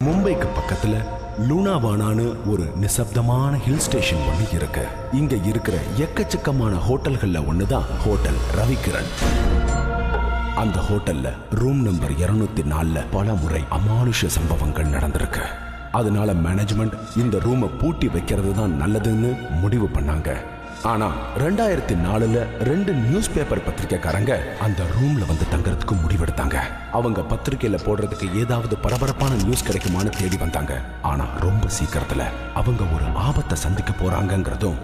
மும்பைக்கு பக்கத்துல லூனாவானான்னு ஒரு நிசப்தமான ஹில் ஸ்டேஷன் ஒன்று இருக்கு. இங்க இருக்கிற எக்கச்சக்கமான ஹோட்டல்கள்ல ஒண்ணுதான் ஹோட்டல் ரவிகிரண். அந்த ஹோட்டல்ல ரூம் நம்பர் 204ல பல முறை அமானுஷ சம்பவங்கள் நடந்திருக்கு. அதனால மேனேஜ்மெண்ட் இந்த ரூமை பூட்டி வைக்கிறது தான் நல்லதுன்னு முடிவு பண்ணாங்க. ஆனா 2004ல 2 நியூஸ் பேப்பர் பத்திரிக்கைக்காரங்க அந்த ரூம்ல வந்து தங்கறதுக்கு முடிவெடுத்தாங்க. அவங்க பத்திரிக்கையில போடுறதுக்கு ஏதாவது பரபரப்பான நியூஸ் கிடைக்குமான்னு தேடி வந்தாங்க. ஆனா ரொம்ப சீக்கிரத்துல அவங்க ஒரு ஆபத்தை சந்திக்க போறாங்கிறதும்,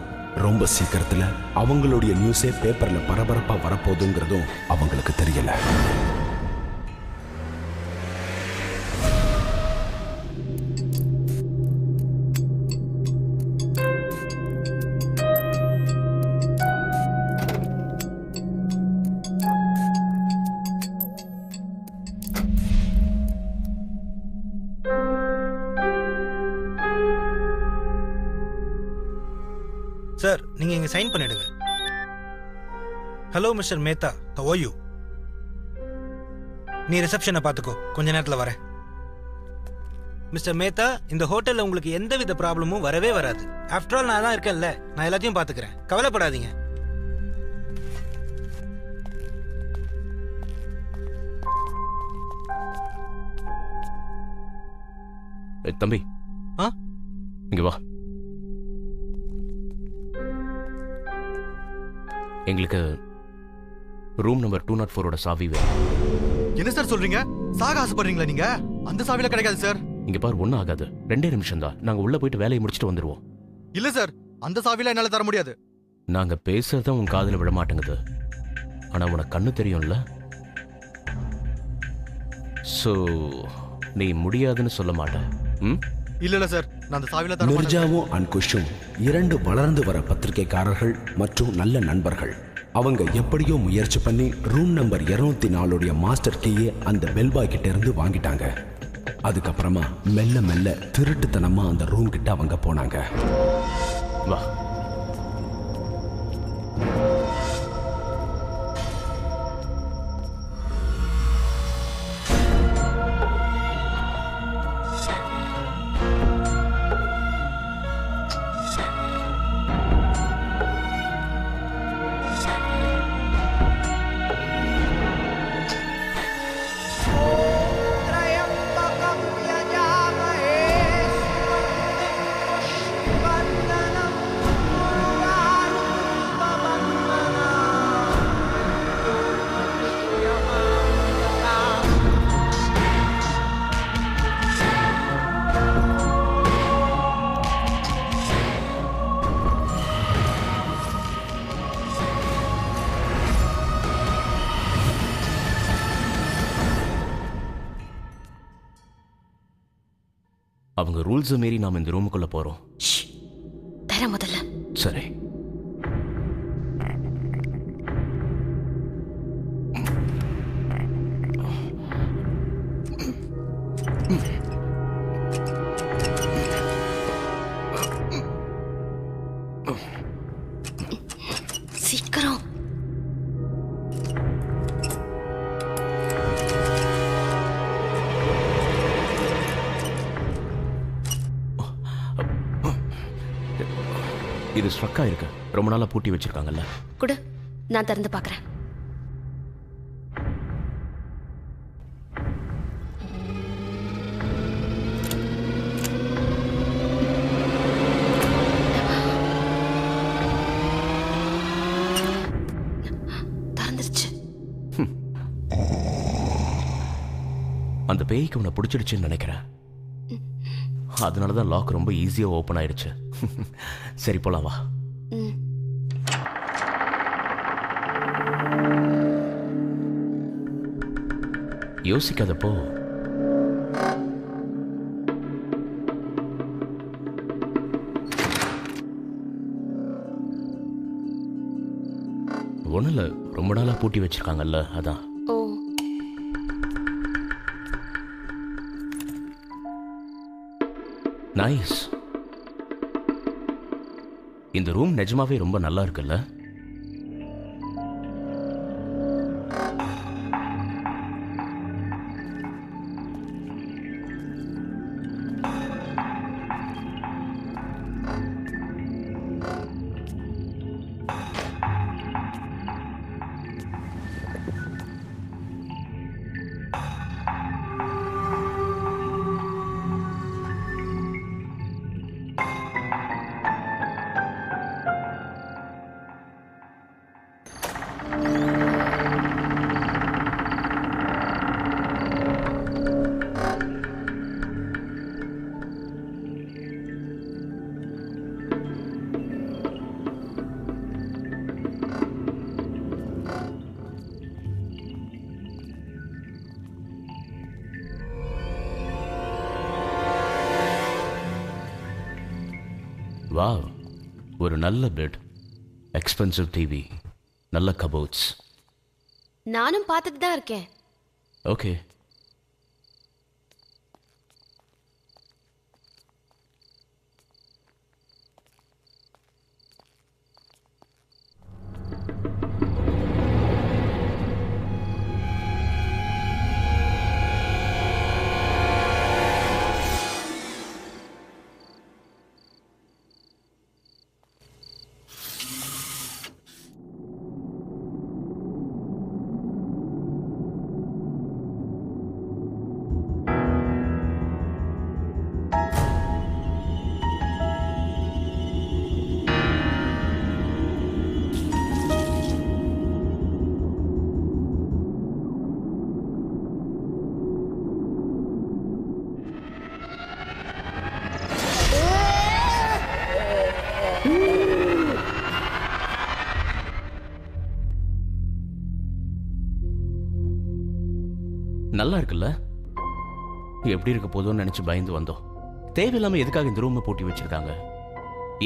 ரொம்ப சீக்கிரத்துல அவங்களுடைய நியூஸே பேப்பர்ல பரபரப்பா வரப்போகுதுங்கிறதும் அவங்களுக்கு தெரியல. சார், நீங்க இங்க சைன் பண்ணிடுங்க. Hello mister Mehta, how are you? நீ ரிசப்ஷனை பார்த்துக்கோ, கொஞ்ச நேரத்தில் வரேன். மிஸ்டர் மேத்தா, இந்த ஹோட்டலில் உங்களுக்கு எந்தவித ப்ராப்ளமும் வரவே வராது. ஆஃப்டர் ஆல் நான் தான் இருக்கேன்ல, நான் எல்லாத்தையும் பார்த்துக்கிறேன், கவலைப்படாதீங்க. தம்பி, இங்க வா. எங்களுக்கு ரூம் நம்பர் 204ஓட சாவி வேணும். என்ன சார் சொல்றீங்க? சாக ஆசைப்படுறீங்களா நீங்க? அந்த சாவில கிடைக்காது சார். இங்க பாரு, ஒன்னும் ஆகாது. 2 நிமிஷம் தான், நாங்க உள்ள போயிட்டு வேலையை முடிச்சுட்டு வந்துருவோம். இல்ல சார், அந்த சாவில என்னால தர முடியாது. நாங்க பேசுறத உன் காதுல விட மாட்டேங்குது. ஆனா உனக்கு கண்ணு தெரியும்ல, சோ நீ முடியாதுன்னு சொல்ல மாட்டேன். இல்ல சார், நான் அந்த சாவில தர மாட்டேன். மிர்ஜாவும் அன்குஷும் 2 வளர்ந்து வர பத்திரிகைக்காரர்கள் மற்றும் நல்ல நண்பர்கள். அவங்க எப்படியோ முயற்சி பண்ணி ரூம் நம்பர் 204 மாஸ்டர் கீயை அந்த பெல்பாய் கிட்ட இருந்து வாங்கிட்டாங்க. அதுக்கப்புறமா மெல்ல மெல்ல திருட்டுத்தனமா அந்த ரூம் கிட்ட அவங்க போனாங்க. வா. அவங்க ரூல்ஸை மீறி நாம இந்த ரூமுக்குள்ள போறோம். தர முதல்ல. சரி. சீக்கிரம். இது ஸ்ட்ரக்கா இருக்கு. ரொம்ப நாளா பூட்டி வச்சிருக்காங்கல்ல. குடு, நான் திறந்து பார்க்கறேன். திறந்துருச்சு. அந்த பேய்க்கு உன்னை பிடிச்சிடுச்சுன்னு நினைக்கிறேன். அதனாலதான் லாக் ரொம்ப ஈஸியா ஓபன் ஆயிடுச்சு. சரி, போலாம் வா. யோசிக்காதப்போ ஒண்ணுல ரொம்ப நாளா பூட்டி வச்சிருக்காங்கல்ல, அதான். ஓ, நைஸ். இந்த ரூம் நிஜமாவே ரொம்ப நல்லா இருக்குல்ல. வாவ், ஒரு நல்ல பெட், எக்ஸ்பென்சிவ் டிவி, நல்ல கபோர்ட்ஸ். நானும் பார்த்துட்டு தான் இருக்கேன். ஓகே. நல்லா இருக்குல்ல? எப்படி இருக்க போதும்னு நினைச்சு பயந்து வந்தோம். தேவையில்லாம எதுக்காக இந்த ரூமை பூட்டி வச்சிருக்காங்க?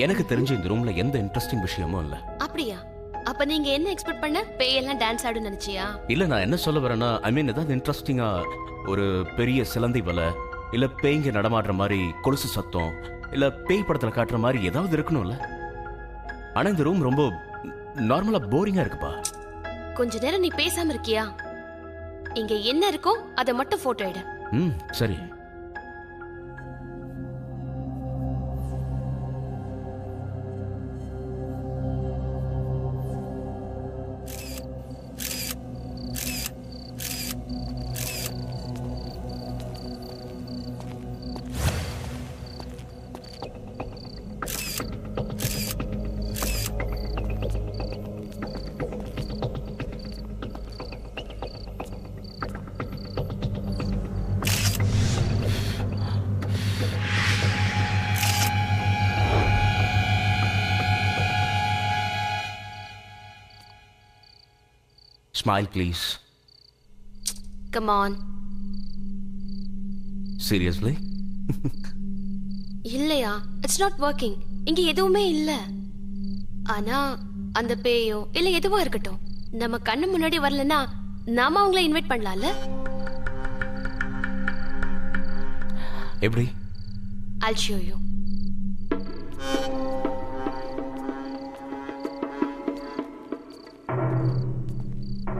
எனக்கு தெரிஞ்ச இந்த ரூம்ல எந்த இன்ட்ரெஸ்டிங் விஷயமும் இல்ல. அப்படியா? அப்ப நீங்க என்ன எக்ஸ்பெக்ட் பண்ண? பேயெல்லாம் டான்ஸ் ஆடும் நினைச்சியா? இல்ல, நான் என்ன சொல்ல வரேன்னா, ஐ மீன் ஏதாவது இன்ட்ரெஸ்டிங்கா, ஒரு பெரிய சிலந்தி வலை, இல்ல பேய்ங்க நடமாடுற மாதிரி கொலுசு சத்தம், இல்ல பேய் படத்துல காட்டுற மாதிரி ஏதாவது இருக்கணும்ல. ஆனா இந்த ரூம் ரொம்ப நார்மலா போரிங்கா இருக்குப்பா. கொஞ்ச நேரம் நீ பேசாம இருக்கியா? இங்க என்ன இருக்கோ அதை மட்டும் போட்டோ எடு. சரி. Smile, please. Come on. Seriously? இல்லையா? It's not working. இங்க எதுவுமே இல்ல. ஆனா அந்த பேயோ இல்ல எதுவோ இருக்கட்டும், நம்ம கண்ணு முன்னாடி வரலனா நாம அவங்கள இன்வைட் பண்ணலாம்ல? எப்படி? I'll show you.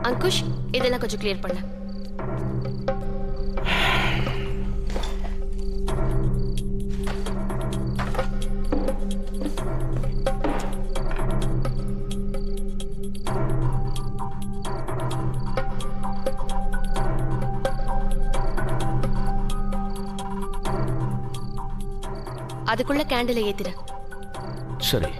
அங்குஷ், இதெல்லாம் கொஞ்சம் கிளியர் பண்ணு. அதுக்குள்ள கேண்டிலை ஏத்திரு. சரி.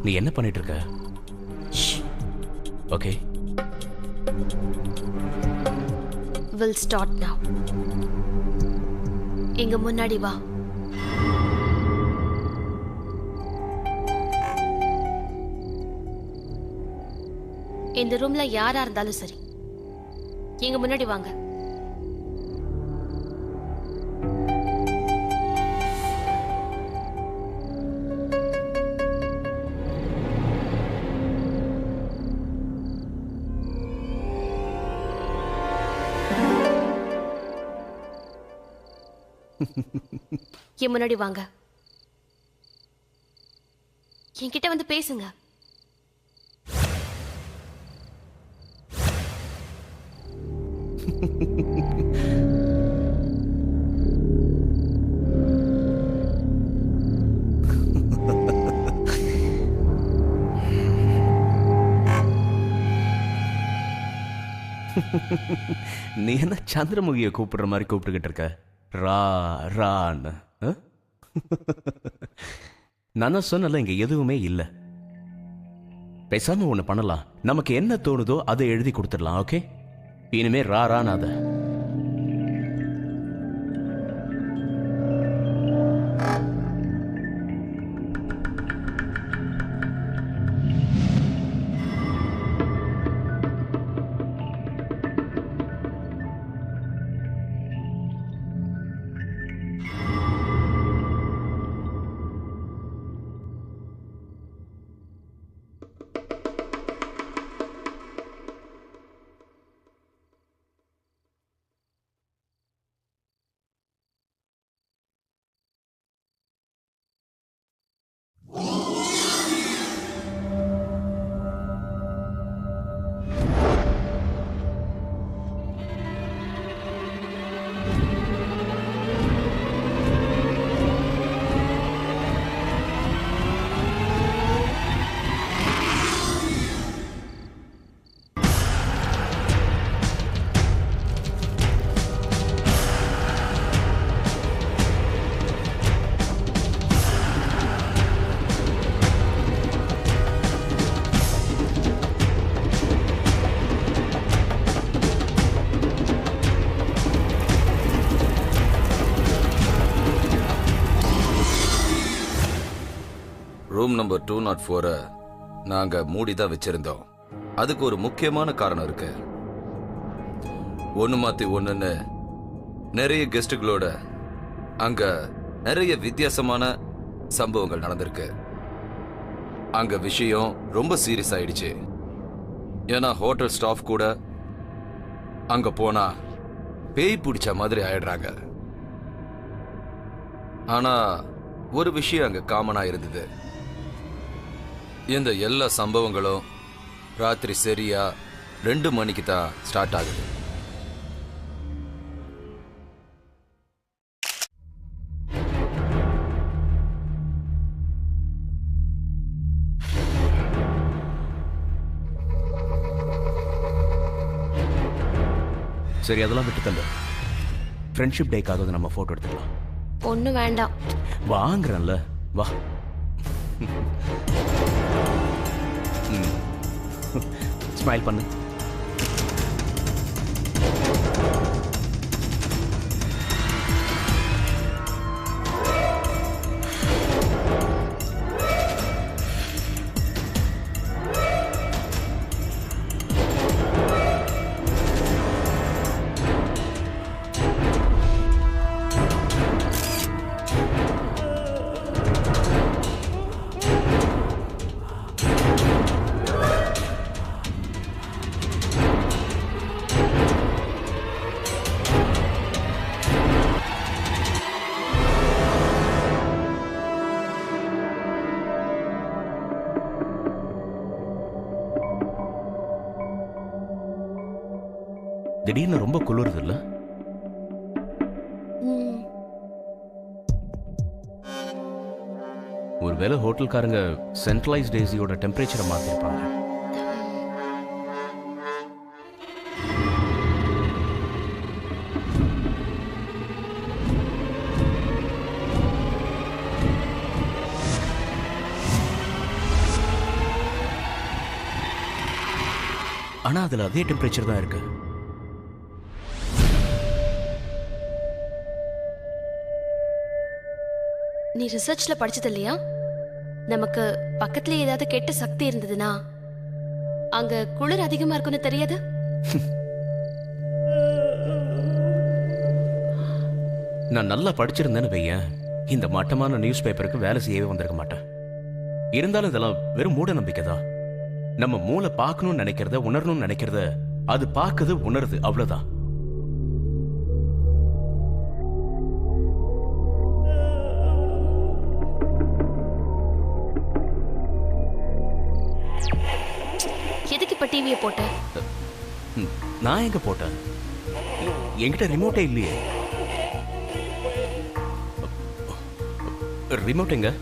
நீ என்ன பண்ணிட்டு இருக்க? ஓகே. We'll start now. இங்க முன்னாடி வா. இந்த ரூம்ல யாரா இருந்தாலும் சரி, எங்க முன்னாடி வாங்க. என் முன்னாடி வாங்க. என்கிட்ட வந்து பேசுங்க. நீ என்ன சந்திரமுகியை கூப்பிடுற மாதிரி கூப்பிட்டுக்கிட்டு இருக்க? ரா ரான்னு. நான் தான் சொன்னல, இங்க எதுவுமே இல்லை. பேசாம ஒண்ணு பண்ணலாம். நமக்கு என்ன தோணுதோ அதை எழுதி கொடுத்துடலாம். ஓகே, இனிமே ரா ரான் அத. ரூம் நம்பர் 204 நாங்க மூடிதான் வச்சிருந்தோம். அதுக்கு ஒரு முக்கியமான காரணம் இருக்கு. ஒண்ணு மாத்தி ஒண்ணுன்னு நிறைய கெஸ்டுகளோட அங்க நிறைய வித்தியாசமான சம்பவங்கள் நடந்திருக்கு. அங்க விஷயம் ரொம்ப சீரியஸ் ஆயிடுச்சு. ஏன்னா ஹோட்டல் ஸ்டாஃப் கூட அங்க போனா பேய் பிடிச்ச மாதிரி ஆயிடுறாங்க. ஆனா ஒரு விஷயம் அங்க காமனா இருந்தது. இந்த எல்லா சம்பவங்களும் ராத்திரி சரியா 2 மணிக்கு தான் ஸ்டார்ட் ஆகுது. சரி, அதெல்லாம் விட்டு தள்ளு. ஃப்ரெண்ட்ஷிப் டேக்காக நம்ம போட்டோ எடுத்துக்கலாம். ஒண்ணு வேண்டாம். வாங்குறேன்ல, வா. ஸ்மைல் பண்ணு. திடீர்னு ரொம்ப குளிருது இல்ல? ஒருவேளை ஹோட்டல்காரங்க சென்ட்ரலைஸ்ட் ஏசியோட டெம்பரேச்சரை மாத்திருப்பாங்க. ஆனா அதுல அதே டெம்பரேச்சர் தான் இருக்கு. நீ ரிசர்ச்ல படிச்சது இல்லையா? நமக்கு பக்கத்துல ஏதாவது கெட்ட சக்தி இருந்ததுன்னா அங்க குளிர் அதிகமா இருக்கும்னு தெரியாது? நான் நல்லா படிச்சிருந்தேன்னு வையேன், இந்த மட்டமான நியூஸ் பேப்பருக்கு வேலை செய்யவே வந்திருக்க மாட்டேன். இருந்தாலும் இதெல்லாம் வெறும் மூட நம்பிக்கை தான். நம்ம மூளை பார்க்கணும்னு நினைக்கிறத, உணரணும்னு நினைக்கிறத அது பார்க்குது, உணருது, அவ்வளவுதான். எதுக்கு இப்ப டிவியை போட்ட? நான் எங்க போட்டேன்? என்கிட்ட ரிமோட்டே இல்லையே. ரிமோட் எங்க?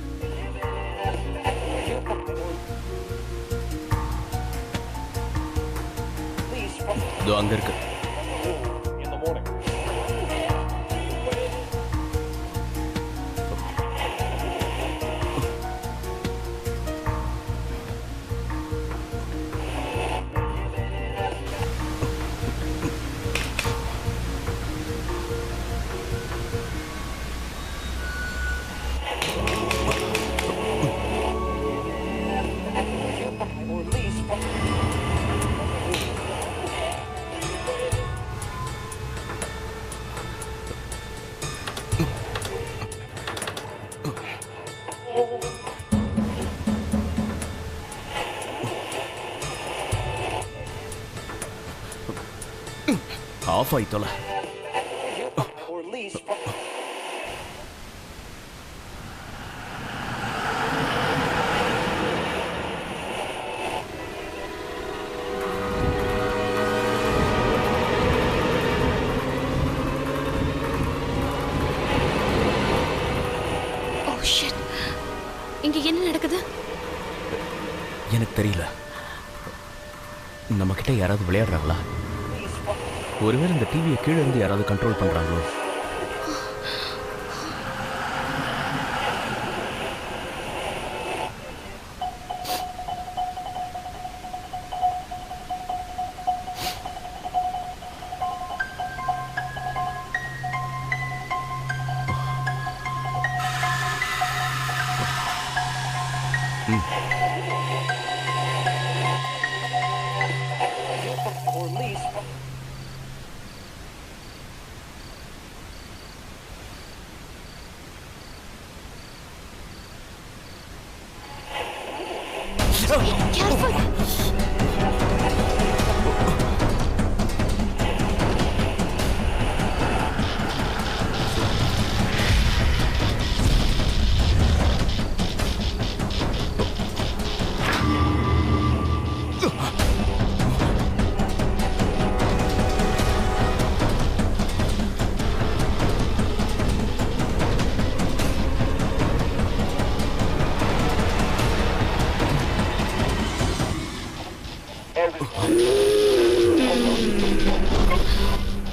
இதோ அங்க இருக்கு. ஆஃப் ஆயிட்டோல. இங்க என்ன நடக்குது? எனக்கு தெரியல. நம்ம கிட்ட யாராவது விளையாடுறாங்களா? ஒருவேளை இந்த டிவியை கீழே இருந்து யாராவது கண்ட்ரோல் பண்றாங்களோ? Careful.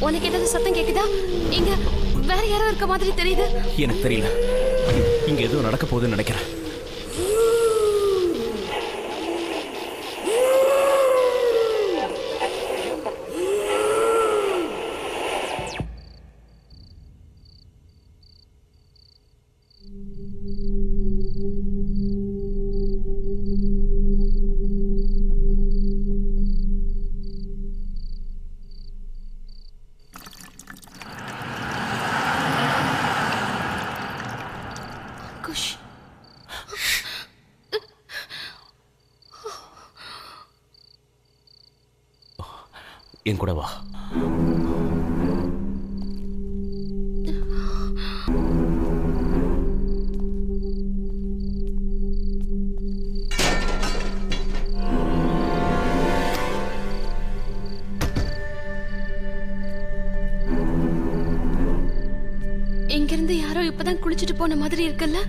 உனக்கு ஏதாவது சத்தம் கேக்குதா? இங்க வேற யாரோ இருக்க மாதிரி தெரியுது. எனக்கு தெரியல, இங்க ஏதோ நடக்க போகுதுன்னு நினைக்கிறேன். குஷ். என் கூட வா. இங்கிருந்து யாரோ இப்பதான் குளிச்சுட்டு போன மாதிரி இருக்குல்ல?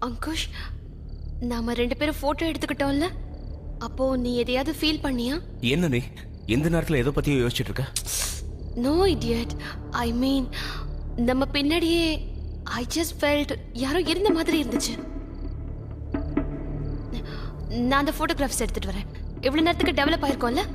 அங்குஷ், நாம 2 பேரும் போட்டோ எடுத்துக்கிட்டோம்ல, அப்போ நீ எதையாவது ஃபீல் பண்ணியா? என்ன நீ எந்த நேரத்துல எதை பத்தியோ யோசிச்சுட்டு இருக்க? நோ இடியட், ஐ மீன் நம்ம பின்னாடியே ஐ ஜஸ்ட் ஃபெல்ட் யாரோ இருந்த மாதிரி இருந்துச்சு. நான் அந்த போட்டோகிராஃப்ஸ் எடுத்துட்டு வரேன். இவ்வளவு நேரத்துக்கு டெவலப் ஆயிருக்கோம்ல?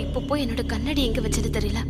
இப்போ போய் என்னோட கண்ணாடி எங்க வச்சது தெரியல.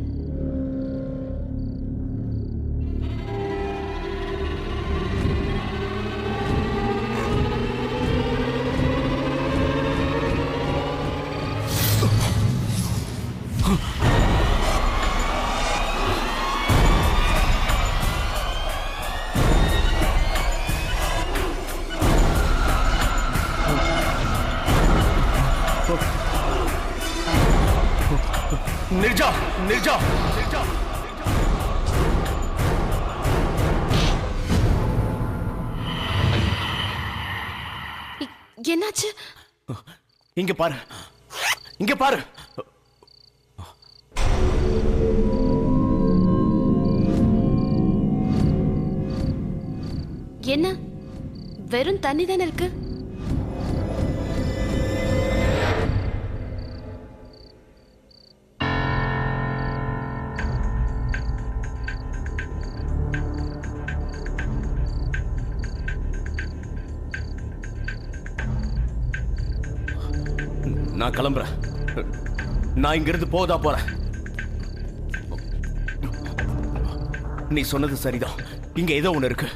நிர்ஜா, நிர்ஜா, நிர்ஜா. என்னாச்சு? இங்க பாரு, இங்க பாரு. என்ன, வெறும் தண்ணி தானே இருக்கு? நான் கிளம்புறேன். நான் இங்கிருந்து போதா போறேன். நீ சொன்னது சரிதான். இங்க ஏதோ ஒண்ணு இருக்கு.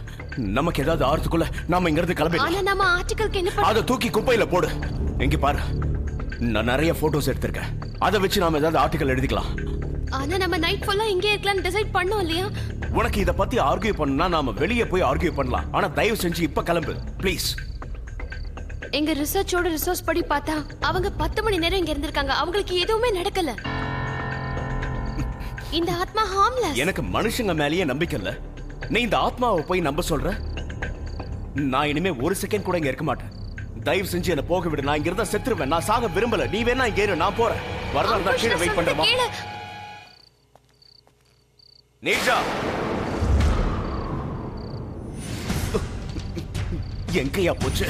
நமக்கு ஏதாவது ஆறதுக்குள்ள நாம இங்க இருந்து கிளம்பி. ஆனா நம்ம ஆர்டிகலுக்கு என்ன பண்ண? அதை தூக்கி குப்பையில போடு. எங்க பாரு, நான் நிறைய போட்டோஸ் எடுத்திருக்கேன். அதை வச்சு நாம ஏதாவது ஆர்டிகல் எழுதிக்கலாம். ஆனா நம்ம நைட் ஃபுல்லா இங்கே இருக்கலாம்னு டிசைட் பண்ணோம் இல்லையா? உனக்கு இத பத்தி ஆர்கியூ பண்ணா நாம வெளியே போய் ஆர்கியூ பண்ணலாம். ஆனா தயவு செஞ்சு இப்ப கிளம்பு ப்ளீஸ். எங்க ரிசர்ச்சோட ரிசோர்ஸ் படி பார்த்தா அவங்க 10 மணி நேரம் இங்க இருந்திருக்காங்க. அவங்களுக்கு எதுவுமே நடக்கல. இந்த ஆத்மா ஹார்ம்லெஸ். எனக்கு மனுஷங்க மேலேயே நம்பிக்கை இல்ல. நீ இந்த ஆத்மாவை போய் நம்ப சொல்ற? நான் இனிமே ஒரு செகண்ட் கூட இங்க இருக்க மாட்டேன். தயவு செஞ்சு என்ன போக விடு. நான் இங்க இருந்தா செத்துருவேன். நான் சாக விரும்பல. நீ வேணா இங்க இரு, நான் போறேன். வரதா கீழே வெயிட் பண்றமா? நீர்ஜா, எங்கயா போச்சு?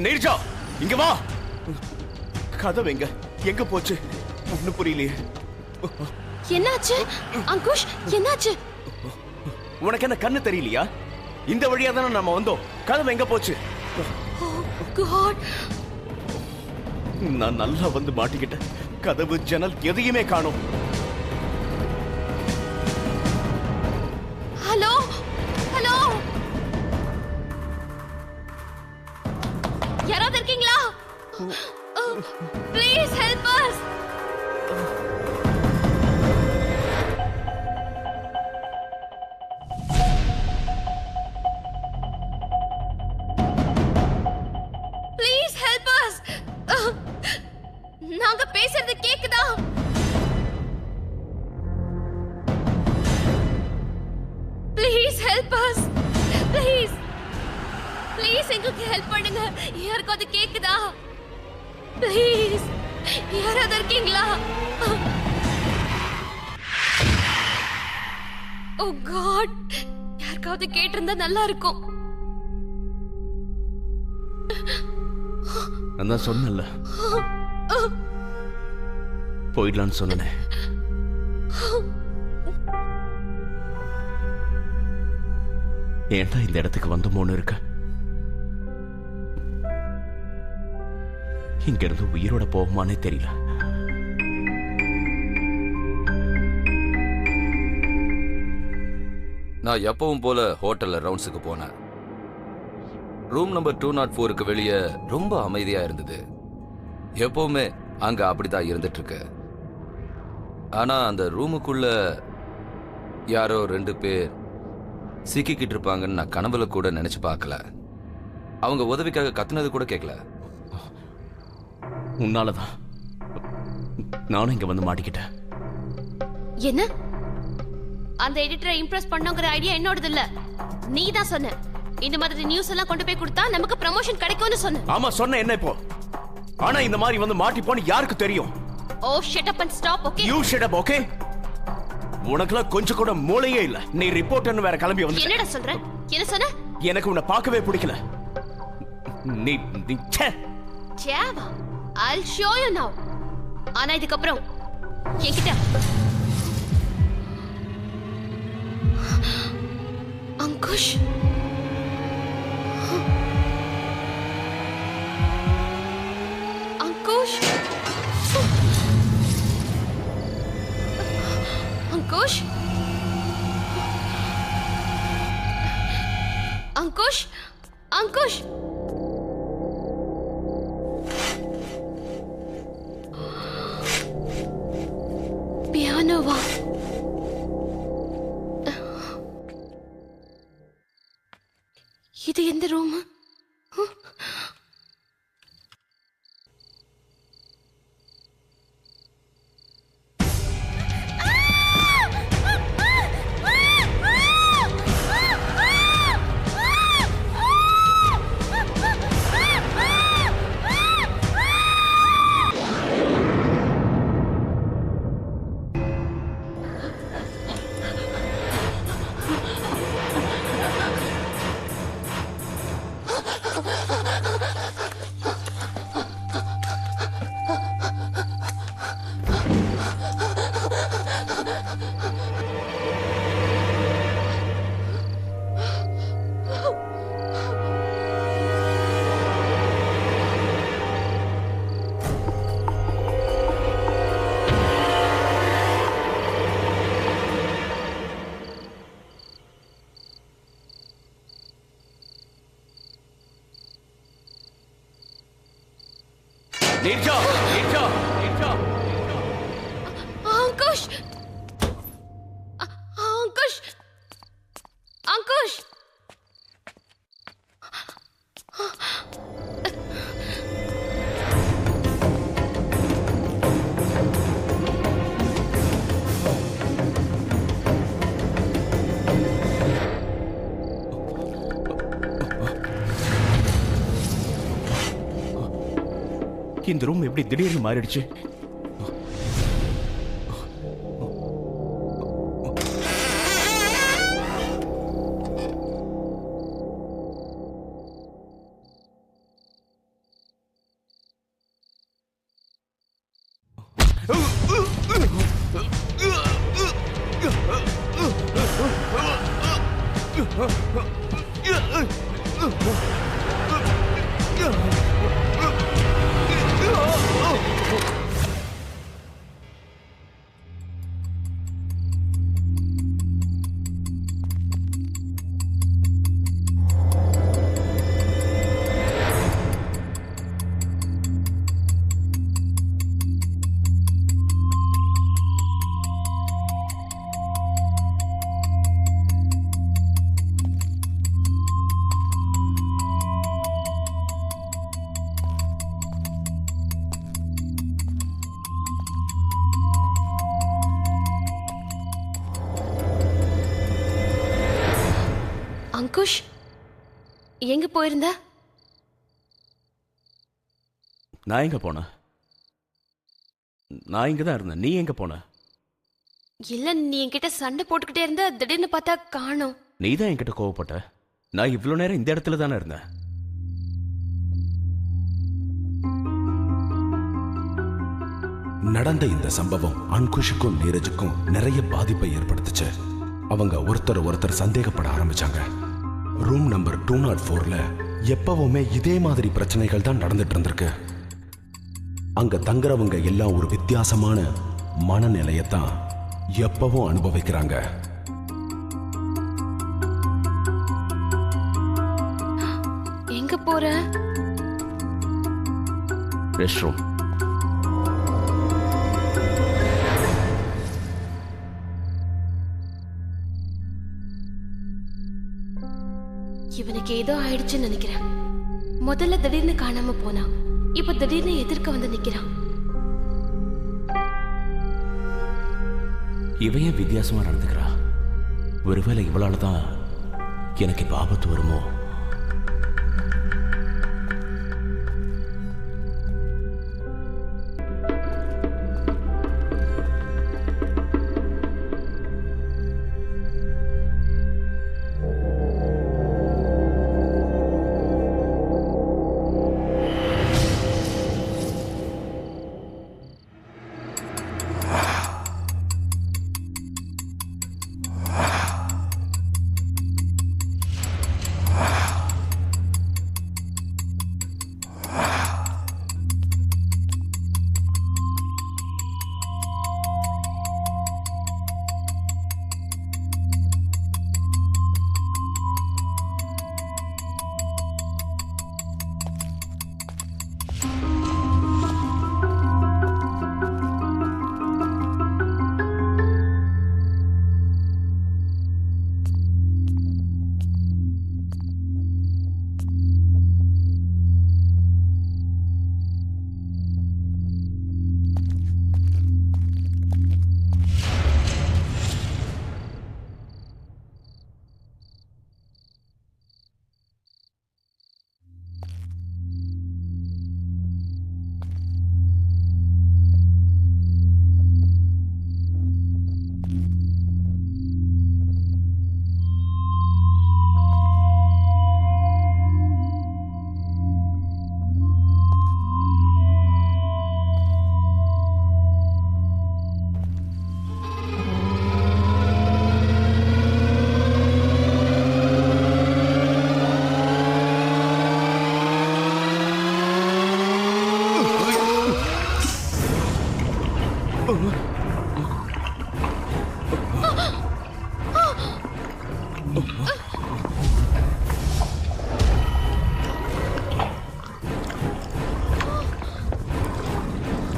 நீர்ஜா, இங்க வா. கதவு எங்க போச்சு? ஒண்ணு புரியலையே. என்னாச்சு அங்குஷ்? என்னாச்சு? உனக்கு என்ன கண்ணு தெரியலையா? இந்த வழியா தானே நம்ம வந்தோம். கதவு எங்க போச்சு? நான் நல்லா வந்து மாட்டிக்கிட்டேன். கதவு ஜன்னல் எதையுமே காணோம். ஹலோ ஹலோ, யாராவது இருக்கீங்களா? Please help us. Please help us. நாங்க பேசுறது கேக்குதா? Please help us. Please please எங்களுக்கு ஹெல்ப் பண்ணுங்க. யாருக்காவது கேக்குதா? ப்ளீஸ் யாராவது இருக்கீங்களா? ஓ காட், யாருக்காவது கேட்டிருந்தா நல்லா இருக்கும். நான் தான் சொன்னேன்ல, போயிடலான்னு சொன்னேன். ஏன்டா இந்த இடத்துக்கு வந்தோமோன்னு இருக்க? இங்க இருந்து உயிரோட போகுமானே தெரியல. நான் எப்பவும் போல ஹோட்டல்ல ரவுண்ட்ஸுக்கு போனேன். ரூம் நம்பர் 204க்கு வெளியே ரொம்ப அமைதியா இருந்தது. எப்பவுமே அங்க அப்படிதான் இருந்துட்டு இருக்கு. ஆனா அந்த ரூமுக்குள்ள யாரோ 2 பேர் சிக்கிக்கிட்டு இருப்பாங்கன்னு நான் கனவுல கூட நினைச்சு பார்க்கல. அவங்க உதவிக்காக கத்துனது கூட கேட்கல. உன்னாலதான் நானும் இங்க வந்து மாட்டிக்கிட்டேன். என்ன? அந்த எடிட்டரை இம்ப்ரெஸ் பண்ணுங்கிற ஐடியா என்னோடது இல்ல. நீ தான் சொன்ன இந்த மாதிரி நியூஸ் எல்லாம் கொண்டு போய் கொடுத்தா நமக்கு ப்ரமோஷன் கிடைக்கும்னு சொன்ன. ஆமா சொன்ன. என்ன இப்போ? ஆனா இந்த மாதிரி வந்து மாட்டிப்போன்னு யாருக்கு தெரியும்? Oh shut up and stop. Okay you shut up. Okay, உனக்குலாம் கொஞ்சம் கூட மூளையே இல்ல. நீ ரிப்போர்ட்டர்னு வேற கிளம்பி வந்து. என்னடா சொல்ற? என்ன சொன்ன? எனக்கு உன்னை பார்க்கவே பிடிக்கல. நீ Seva, I'll show you now. ஆனா இதுக்கப்புறம் என்கிட்ட அங்குஷ் அங்குஷ் அங்குஷ் அங்குஷ் அங்குஷ் பியானோவா? இது எந்த ரூம்? நீர்ஜா நீர்ஜா நீர்ஜா அங்குஷ் அங்குஷ் அங்குஷ் இந்த ரூம் எப்படி திடீர்னு மாறிடுச்சு? அங்குஷ் எங்க போயிருந்த? நான் எங்க போனேன்? நான் இங்க தான் இருந்தேன். நீ எங்க போன? இல்ல, நீ என்கிட்ட சண்டை போட்டுக்கிட்டே இருந்த, திடீர்னு பார்த்தா காணோம். நீ தான் என்கிட்ட கோவப்பட்ட. நான் இவ்வளவு நேரம் இந்த இடத்துல தானே இருந்தேன். நடந்த இந்த சம்பவம் அன்குஷுக்கும் நீரஜுக்கும் நிறைய பாதிப்பை ஏற்படுத்துச்சு. அவங்க ஒருத்தர் சந்தேகப்பட ஆரம்பிச்சாங்க. ரூம் நம்பர் 204ல எப்பவுமே இதே மாதிரி பிரச்சனைகள் தான் நடந்துட்டு இருந்திருக்கு. அங்க தங்குறவங்க எல்லாம் ஒரு வித்தியாசமான மனநிலையத்தான் எப்பவும் அனுபவிக்கிறாங்க. எங்க போற? Rest room. இவனுக்கு ஏதோ ஆயிடுச்சுன்னு நினைக்கிறேன். முதல்ல திடீர்னு காணாம போனா, இப்ப திடீர்னு எதிர்க்க வந்து நிக்கிறான். இவன் ஏன் வித்தியாசமா நடந்துக்கிறா? ஒருவேளை இவளால தான் எனக்கு இப்ப ஆபத்து வருமோ?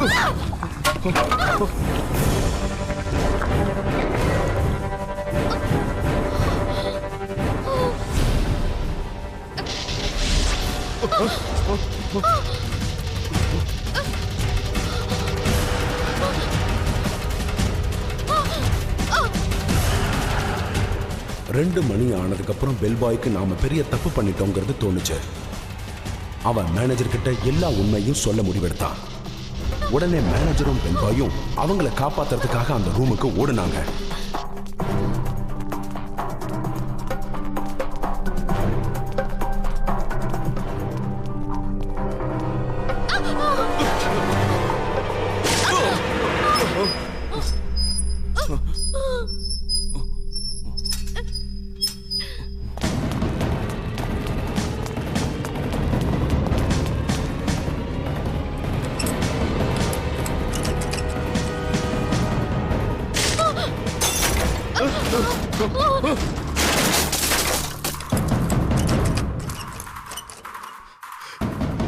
ரெண்டு மணி ஆனதுக்கு அப்புறம் பெல்பாய்க்கு நாம பெரிய தப்பு பண்ணிட்டோங்கிறது தோணுச்சு. அவன் மேனேஜர் கிட்ட எல்லா உண்மையும் சொல்ல முடிவெடுத்தான். உடனே மேனேஜரும் பெல்பாயும் அவங்கள காப்பாத்துறதுக்காக அந்த ரூமுக்கு ஓடுனாங்க.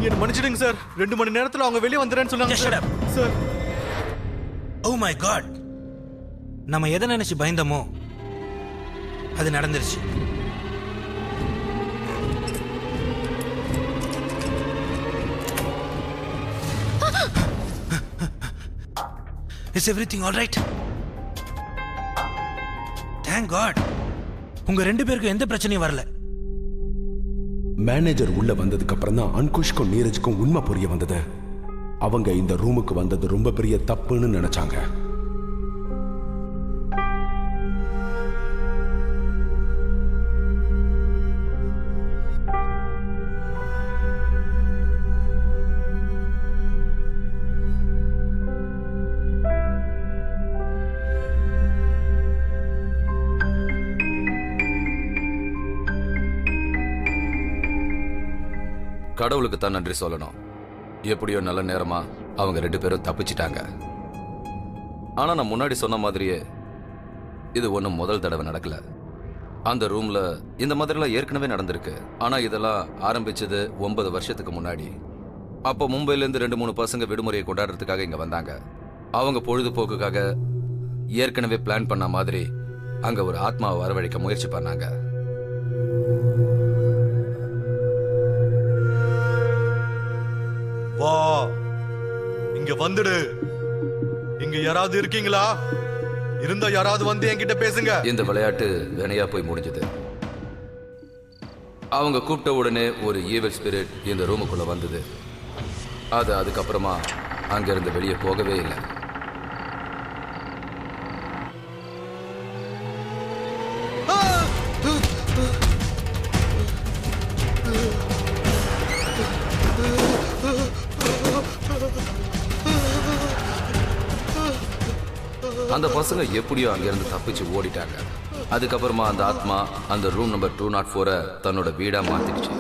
என்ன மன்னிச்சிடுங்க சார். 2 மணி நேரத்துல அவங்க வெளியே வந்துறேன்னு சொன்னாங்க Just shut up. Sir. Oh my God. நம்ம எதை நினைச்சு பயந்தோமோ அது நடந்துருச்சு. Is everything all right? Thank God. உங்க 2 பேருக்கும் எந்த பிரச்சனையும் வரல. மேனேஜர் உள்ள வந்ததுக்கு அப்புறம் தான் அன்குஷ்க்கும் நீரஜ்க்கும் உண்மை புரிய வந்தது. அவங்க இந்த ரூமுக்கு வந்தது ரொம்ப பெரிய தப்புன்னு நினைச்சாங்க. கடவுளுக்கு தான் நன்றி சொல்லணும். எப்படியோ நல்ல நேரமா அவங்க 2 பேரும் தப்பிச்சிட்டாங்க. ஆனா நான் முன்னாடி சொன்ன மாதிரியே இது ஒன்றும் முதல் தடவை நடக்கல. அந்த ரூம்ல இந்த மாதிரிலாம் ஏற்கனவே நடந்திருக்கு. ஆனா இதெல்லாம் ஆரம்பிச்சது 9 வருஷத்துக்கு முன்னாடி. அப்போ மும்பையிலேருந்து 2-3 பசங்க விடுமுறையை கொண்டாடுறதுக்காக இங்க வந்தாங்க. அவங்க பொழுதுபோக்குக்காக ஏற்கனவே பிளான் பண்ண மாதிரி அங்க ஒரு ஆத்மாவை வரவழைக்க முயற்சி பண்ணாங்க. வா, இங்க வந்துடு. இங்க யாராவது இருக்கீங்களா? இருந்தா யாராவது வந்து என்கிட்ட பேசுங்க. இந்த விளையாட்டு வினையா போய் முடிஞ்சது. அவங்க கூப்பிட்ட உடனே ஒரு ஈவில் ஸ்பிரிட் இந்த ரூமுக்குள்ள வந்தது. அது அதுக்கப்புறமா அங்கிருந்து வெளியே போகவே இல்லை. அந்த பசங்க எப்படியோ அங்கிருந்து தப்பிச்சு ஓடிட்டாங்க. அதுக்கப்புறமா அந்த ஆத்மா அந்த ரூம் நம்பர் 204 தன்னோட வீடா மாத்திடுச்சு.